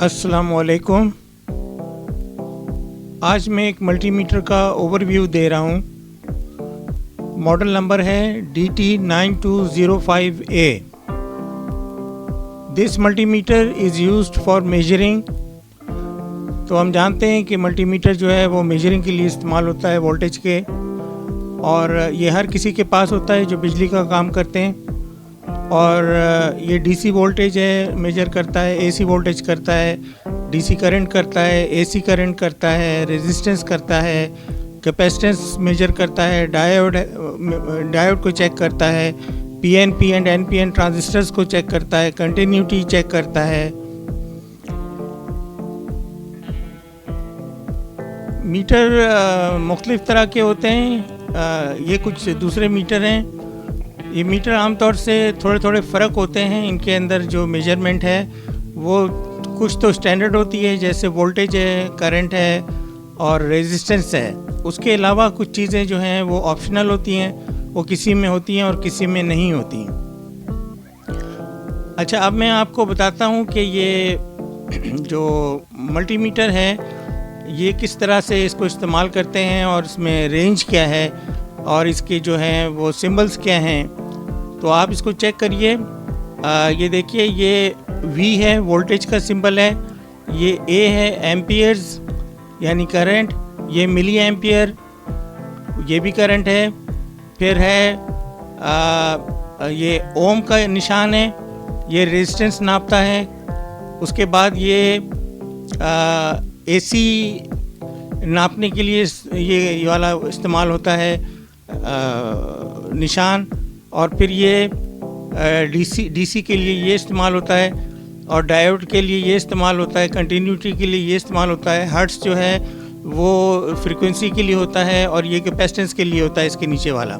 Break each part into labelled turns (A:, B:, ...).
A: अस्सलामुअलैकुम। आज मैं एक मल्टीमीटर का ओवरव्यू दे रहा हूँ। मॉडल नंबर है DT9205A। This multimeter is used for measuring. तो हम जानते हैं कि मल्टीमीटर जो है वो मेजरिंग के लिए इस्तेमाल होता है वोल्टेज के, और ये हर किसी के पास होता है जो बिजली का काम करते हैं। और ये डीसी वोल्टेज है मेजर करता है, एसी वोल्टेज करता है, डीसी करंट करता है, एसी करंट करता है, रेजिस्टेंस करता है, कैपेसिटेंस मेजर करता है, डायोड को चेक करता है, पीएनपी एंड एनपीएन ट्रांजिस्टर्स को चेक करता है, कंटिन्यूटी चेक करता है। मीटर मुख्तलिफ़ तरह के होते हैं। ये कुछ दूसरे मीटर हैं। ये मीटर आमतौर से थोड़े थोड़े फ़र्क होते हैं। इनके अंदर जो मेजरमेंट है वो कुछ तो स्टैंडर्ड होती है, जैसे वोल्टेज है, करंट है और रेजिस्टेंस है। उसके अलावा कुछ चीज़ें जो हैं वो ऑप्शनल होती हैं, वो किसी में होती हैं और किसी में नहीं होती। अच्छा, अब मैं आपको बताता हूँ कि ये जो मल्टीमीटर है ये किस तरह से इसको इस्तेमाल करते हैं और इसमें रेंज क्या है और इसके जो हैं वो सिंबल्स क्या हैं। तो आप इसको चेक करिए। ये देखिए, ये V है, वोल्टेज का सिंबल है। ये A है, एम्पियर्स यानी करंट। ये मिली एम्पियर, ये भी करंट है। फिर है ये ओम का निशान है, ये रेजिस्टेंस नापता है। उसके बाद ये AC नापने के लिए ये वाला इस्तेमाल होता है निशान। और फिर ये डीसी के लिए ये इस्तेमाल होता है, और डायोड के लिए ये इस्तेमाल होता है, कंटिन्यूटी के लिए ये इस्तेमाल होता है। हर्ट्ज़ जो है वो फ्रीक्वेंसी के लिए होता है, और ये कैपेसिटेंस के लिए होता है, इसके नीचे वाला।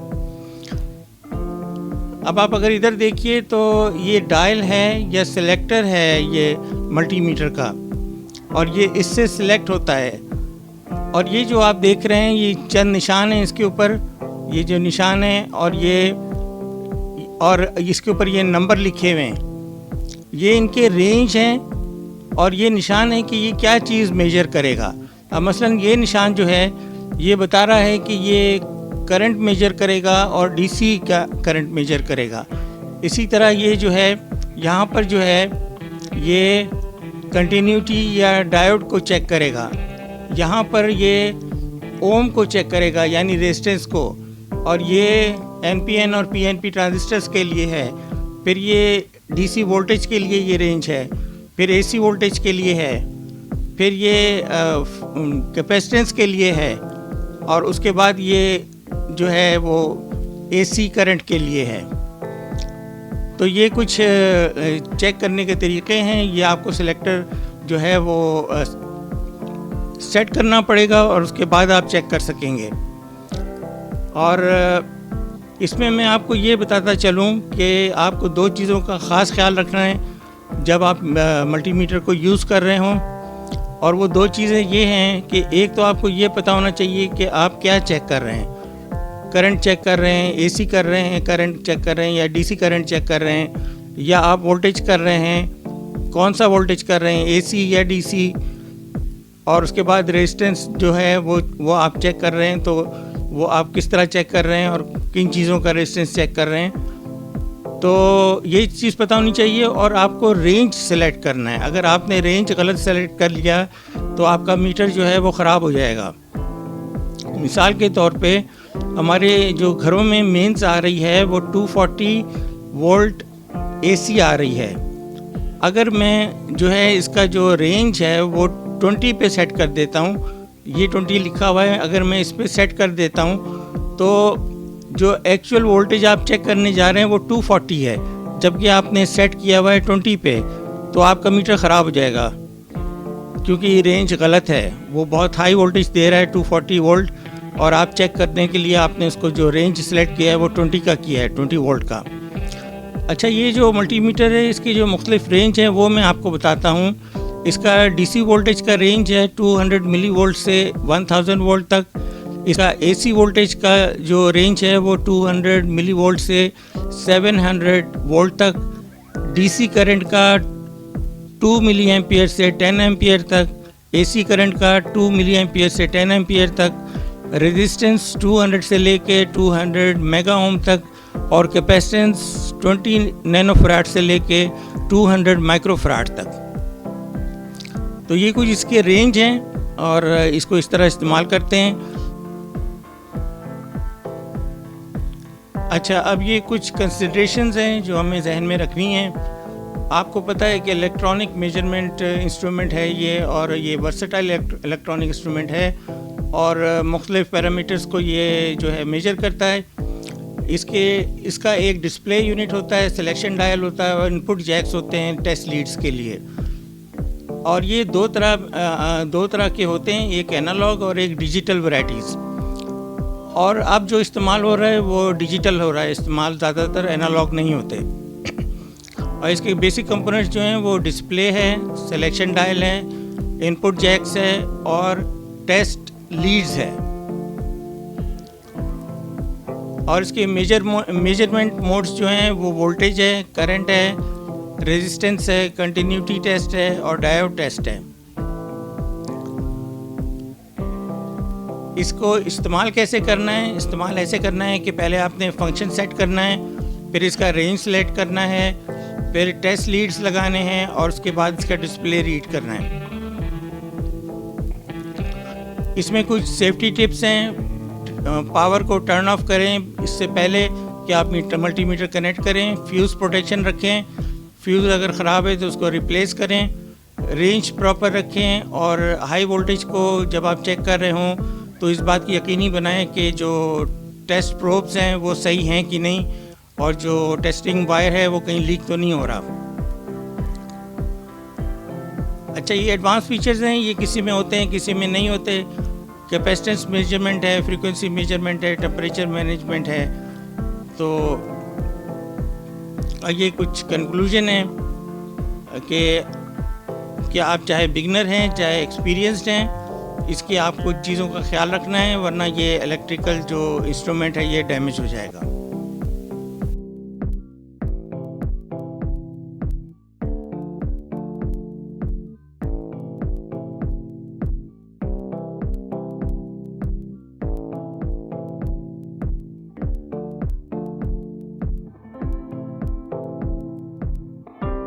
A: अब आप अगर इधर देखिए तो ये डायल है या सिलेक्टर है ये मल्टीमीटर का, और ये इससे सिलेक्ट होता है। और ये जो आप देख रहे हैं ये चंद निशान हैं इसके ऊपर, ये जो निशान है और इसके ऊपर ये नंबर लिखे हुए हैं, ये इनके रेंज हैं। और ये निशान है कि ये क्या चीज़ मेजर करेगा। अब मसलन ये निशान जो है ये बता रहा है कि ये करंट मेजर करेगा और डीसी का करंट मेजर करेगा। इसी तरह ये जो है यहाँ पर जो है ये कंटिन्यूटी या डायोड को चेक करेगा। यहाँ पर ये ओम को चेक करेगा यानी रेजिस्टेंस को, और ये एनपीएन और पीएनपी ट्रांजिस्टर्स के लिए है। फिर ये डीसी वोल्टेज के लिए ये रेंज है, फिर एसी वोल्टेज के लिए है, फिर ये कैपेसिटेंस के लिए है, और उसके बाद ये जो है वो एसी करंट के लिए है। तो ये कुछ चेक करने के तरीके हैं। ये आपको सिलेक्टर जो है वो सेट करना पड़ेगा और उसके बाद आप चेक कर सकेंगे। और इसमें मैं आपको ये बताता चलूँ कि आपको दो चीज़ों का ख़ास ख्याल रखना है जब आप मल्टीमीटर को यूज़ कर रहे हों। और वो दो चीज़ें ये हैं कि एक तो आपको ये पता होना चाहिए कि आप क्या चेक कर रहे हैं। करंट चेक कर रहे हैं, एसी कर रहे हैं, करंट चेक कर रहे हैं, या डीसी करंट चेक कर रहे हैं, या आप वोल्टेज कर रहे हैं, कौन सा वोल्टेज कर रहे हैं, एसी या डीसी। और उसके बाद रेजिस्टेंस जो है वो आप चेक कर रहे हैं, तो वो आप किस तरह चेक कर रहे हैं और किन चीज़ों का रेजिस्टेंस चेक कर रहे हैं। तो ये चीज़ पता होनी चाहिए। और आपको रेंज सेलेक्ट करना है। अगर आपने रेंज गलत सेलेक्ट कर लिया तो आपका मीटर जो है वो ख़राब हो जाएगा। मिसाल के तौर पे हमारे जो घरों में मेंस आ रही है वो 240 वोल्ट AC आ रही है। अगर मैं जो है इसका जो रेंज है वो 20 पे सेट कर देता हूँ, ये 20 लिखा हुआ है, अगर मैं इस पर सेट कर देता हूँ तो जो एक्चुअल वोल्टेज आप चेक करने जा रहे हैं वो 240 है, जबकि आपने सेट किया हुआ है 20 पे। तो आपका मीटर ख़राब हो जाएगा क्योंकि रेंज गलत है। वो बहुत हाई वोल्टेज दे रहा है 240 वोल्ट, और आप चेक करने के लिए आपने इसको जो रेंज सेलेक्ट किया है वो 20 का किया है, 20 वोल्ट का। अच्छा, ये जो मल्टीमीटर है इसकी जो मुख्तलिफ रेंज है वो मैं आपको बताता हूँ। इसका डीसी वोल्टेज का रेंज है 200 मिली वोल्ट से 1000 वोल्ट तक। इसका एसी वोल्टेज का जो रेंज है वो 200 मिली वोल्ट से 700 वोल्ट तक। डीसी करंट का 2 मिली एम्पियर से 10 एम्पियर तक, AC करंट का 2 मिली एम्पियर से 10 एम्पियर तक, रेजिस्टेंस 200 से लेके 200 मेगा ओम तक, और कैपेसिटेंस 20 नैनोफराड से लेके 200 माइक्रोफराड तक। तो ये कुछ इसके रेंज हैं और इसको इस तरह इस्तेमाल करते हैं। अच्छा, अब ये कुछ कंसिडरेशंस हैं जो हमें जहन में रखनी हैं। आपको पता है कि इलेक्ट्रॉनिक मेजरमेंट इंस्ट्रूमेंट है ये, और ये वर्सेटाइल इलेक्ट्रॉनिक इंस्ट्रूमेंट है, और मुख्तलिफ पैरामीटर्स को ये जो है मेजर करता है। इसका एक डिस्प्ले यूनिट होता है, सिलेक्शन डायल होता है, और इनपुट जैक्स होते हैं टेस्ट लीड्स के लिए। और ये दो तरह के होते हैं, एक एनालॉग और एक डिजिटल वैराइटीज़। और अब जो इस्तेमाल हो रहा है वो डिजिटल हो रहा है, इस्तेमाल ज़्यादातर एनालॉग नहीं होते। और इसके बेसिक कंपोनेंट्स जो हैं वो डिस्प्ले है, सिलेक्शन डायल है, इनपुट जैक्स है और टेस्ट लीड्स है। और इसके मेजरमेंट मोड्स जो हैं वो वोल्टेज है, करंट है, रेजिस्टेंस है, कंटिन्यूटी टेस्ट है और डायोड टेस्ट है। इसको इस्तेमाल कैसे करना है? इस्तेमाल ऐसे करना है कि पहले आपने फंक्शन सेट करना है, फिर इसका रेंज सेलेक्ट करना है, फिर टेस्ट लीड्स लगाने हैं और उसके बाद इसका डिस्प्ले रीड करना है। इसमें कुछ सेफ्टी टिप्स हैं। पावर को टर्न ऑफ करें इससे पहले कि आप मल्टीमीटर कनेक्ट करें, फ्यूज़ प्रोटेक्शन रखें, फ्यूज़ अगर ख़राब है तो उसको रिप्लेस करें, रेंज प्रॉपर रखें, और हाई वोल्टेज को जब आप चेक कर रहे हों तो इस बात की यकीनी बनाएं कि जो टेस्ट प्रोब्स हैं वो सही हैं कि नहीं, और जो टेस्टिंग वायर है वो कहीं लीक तो नहीं हो रहा। अच्छा, ये एडवांस फीचर्स हैं, ये किसी में होते हैं किसी में नहीं होते। कैपेसिटेंस मेजरमेंट है, फ्रीक्वेंसी मेजरमेंट है, टेम्परेचर मैनेजमेंट है। तो ये कुछ कंक्लूजन है कि आप चाहे बिगनर हैं चाहे एक्सपीरियंस्ड हैं, इसकी आपको चीज़ों का ख्याल रखना है, वरना ये इलेक्ट्रिकल जो इंस्ट्रूमेंट है ये डैमेज हो जाएगा।